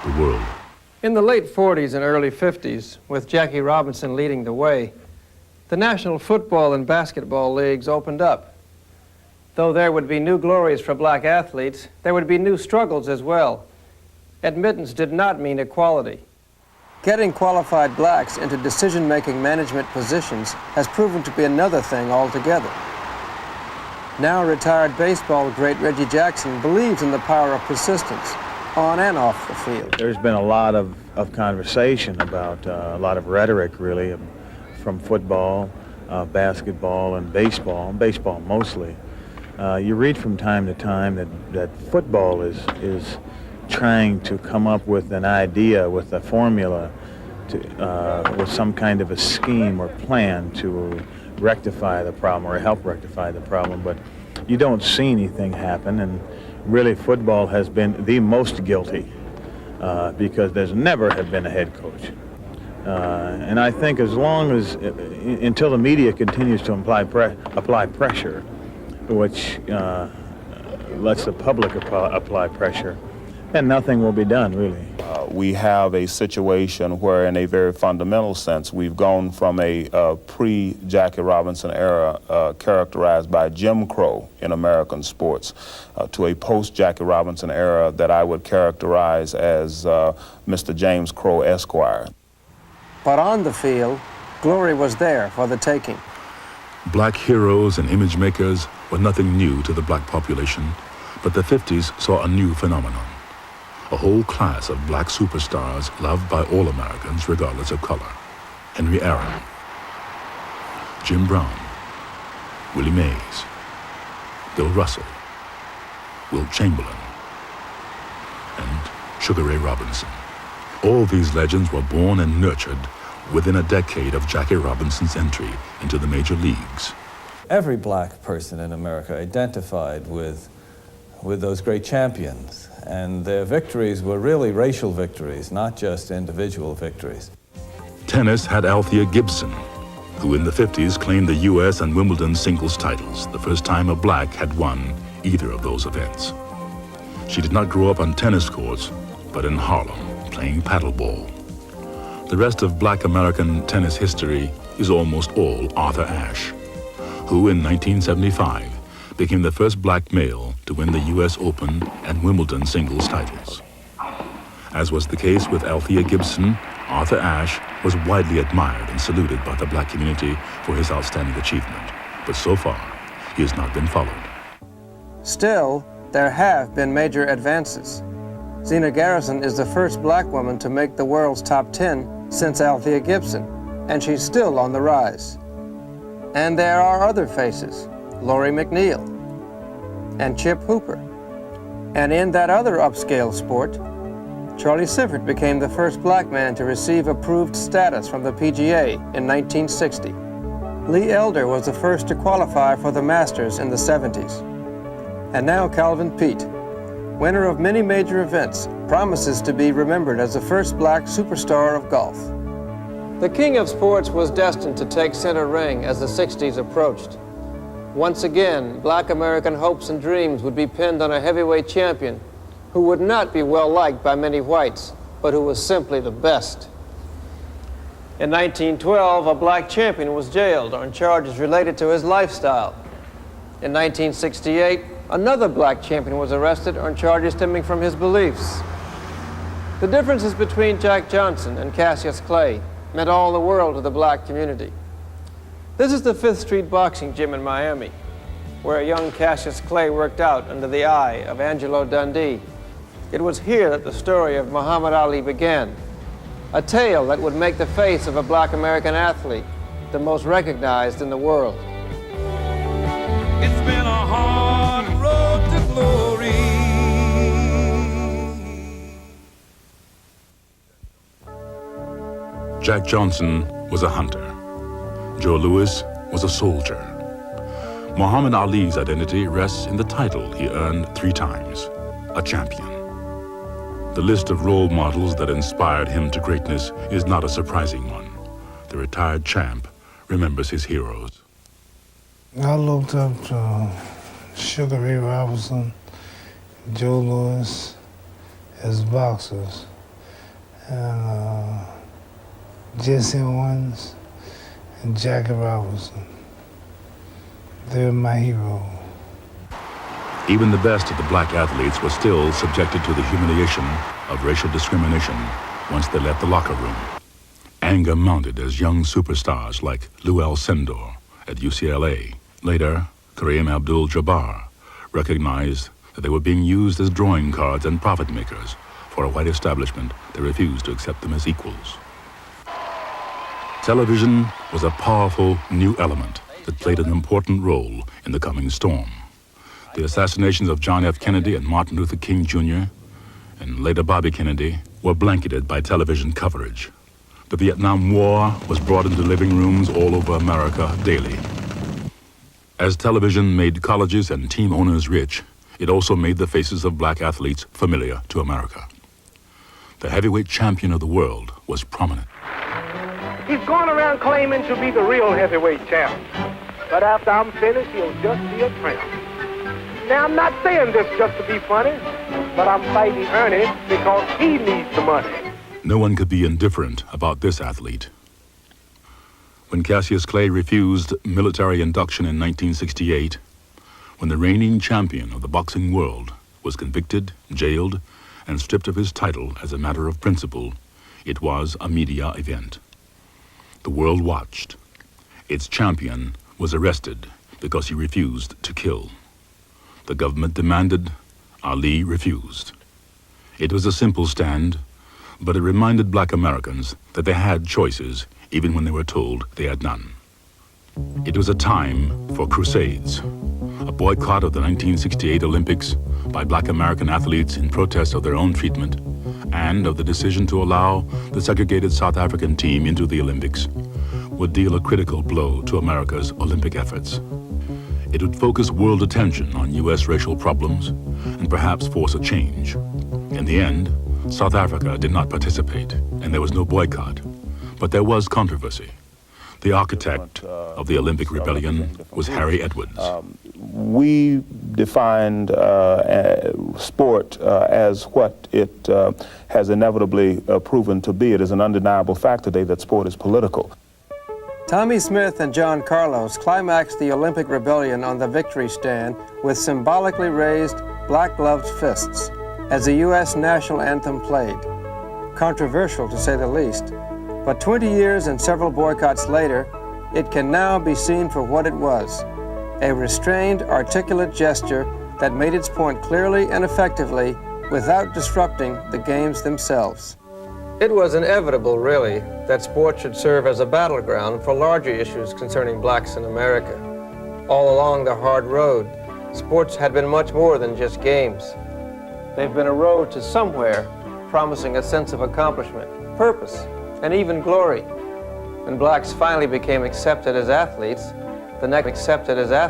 the world. In the late 40s and early 50s, with Jackie Robinson leading the way, the National Football and Basketball Leagues opened up. Though there would be new glories for black athletes, there would be new struggles as well. Admittance did not mean equality. Getting qualified blacks into decision-making management positions has proven to be another thing altogether. Now retired baseball great Reggie Jackson believes in the power of persistence, on and off the field. There's been a lot of conversation about a lot of rhetoric, really, from football, basketball, and baseball mostly. You read from time to time that football is trying to come up with an idea, with a formula, with some kind of a scheme or plan to rectify the problem or help rectify the problem, but you don't see anything happen, and really football has been the most guilty because there's never have been a head coach. And I think as long as, until the media continues to apply pressure, which lets the public apply pressure, then nothing will be done, really. We have a situation where, in a very fundamental sense, we've gone from a pre-Jackie Robinson era characterized by Jim Crow in American sports to a post-Jackie Robinson era that I would characterize as Mr. James Crow Esquire. But on the field, glory was there for the taking. Black heroes and image makers were nothing new to the black population, but the 50s saw a new phenomenon. A whole class of black superstars loved by all Americans regardless of color. Henry Aaron, Jim Brown, Willie Mays, Bill Russell, Wilt Chamberlain, and Sugar Ray Robinson. All these legends were born and nurtured within a decade of Jackie Robinson's entry into the major leagues. Every black person in America identified with those great champions, and their victories were really racial victories, not just individual victories. Tennis had Althea Gibson, who in the 50s claimed the US and Wimbledon singles titles, the first time a black had won either of those events. She did not grow up on tennis courts, but in Harlem, playing paddleball. The rest of black American tennis history is almost all Arthur Ashe, who in 1975 became the first black male to win the US Open and Wimbledon singles titles. As was the case with Althea Gibson, Arthur Ashe was widely admired and saluted by the black community for his outstanding achievement, but so far, he has not been followed. Still, there have been major advances. Zena Garrison is the first black woman to make the world's top 10 since Althea Gibson, and she's still on the rise. And there are other faces, Lori McNeil and Chip Hooper. And in that other upscale sport, Charlie Sifford became the first black man to receive approved status from the PGA in 1960. Lee Elder was the first to qualify for the Masters in the 70s. And now Calvin Peete, winner of many major events, promises to be remembered as the first black superstar of golf. The king of sports was destined to take center ring as the 60s approached. Once again, black American hopes and dreams would be pinned on a heavyweight champion who would not be well liked by many whites, but who was simply the best. In 1912, a black champion was jailed on charges related to his lifestyle. In 1968, another black champion was arrested on charges stemming from his beliefs. The differences between Jack Johnson and Cassius Clay meant all the world to the black community. This is the Fifth Street boxing gym in Miami, where a young Cassius Clay worked out under the eye of Angelo Dundee. It was here that the story of Muhammad Ali began, a tale that would make the face of a black American athlete the most recognized in the world. It's been a hard road to glory. Jack Johnson was a hunter. Joe Louis was a soldier. Muhammad Ali's identity rests in the title he earned 3 times, a champion. The list of role models that inspired him to greatness is not a surprising one. The retired champ remembers his heroes. I looked up to Sugar Ray Robinson, Joe Louis as boxers. and Jesse Owens and Jackie Robinson. They're my heroes. Even the best of the black athletes were still subjected to the humiliation of racial discrimination once they left the locker room. Anger mounted as young superstars like Lou Alcindor at UCLA, later Kareem Abdul-Jabbar, recognized that they were being used as drawing cards and profit makers for a white establishment that refused to accept them as equals. Television was a powerful new element that played an important role in the coming storm. The assassinations of John F. Kennedy and Martin Luther King Jr. and later Bobby Kennedy were blanketed by television coverage. The Vietnam War was brought into living rooms all over America daily. As television made colleges and team owners rich, it also made the faces of black athletes familiar to America. The heavyweight champion of the world was prominent. He's going around claiming to be the real heavyweight champ. But after I'm finished, he'll just be a tramp. Now, I'm not saying this just to be funny, but I'm fighting Ernie because he needs the money. No one could be indifferent about this athlete. When Cassius Clay refused military induction in 1968, when the reigning champion of the boxing world was convicted, jailed, and stripped of his title as a matter of principle, it was a media event. The world watched. Its champion was arrested because he refused to kill. The government demanded, Ali refused. It was a simple stand, but it reminded black Americans that they had choices even when they were told they had none. It was a time for crusades, a boycott of the 1968 Olympics by black American athletes in protest of their own treatment, and of the decision to allow the segregated South African team into the Olympics would deal a critical blow to America's Olympic efforts. It would focus world attention on U.S. racial problems and perhaps force a change. In the end, South Africa did not participate, and there was no boycott, but there was controversy. The architect of the Olympic Rebellion was Harry Edwards. We defined sport as what it has inevitably proven to be. It is an undeniable fact today that sport is political. Tommy Smith and John Carlos climaxed the Olympic Rebellion on the victory stand with symbolically raised black-gloved fists as the U.S. national anthem played. Controversial, to say the least, but 20 years and several boycotts later, it can now be seen for what it was, a restrained, articulate gesture that made its point clearly and effectively without disrupting the games themselves. It was inevitable, really, that sport should serve as a battleground for larger issues concerning blacks in America. All along the hard road, sports had been much more than just games. They've been a road to somewhere promising a sense of accomplishment, purpose, and even glory. When blacks finally became accepted as athletes, the next accepted as athletes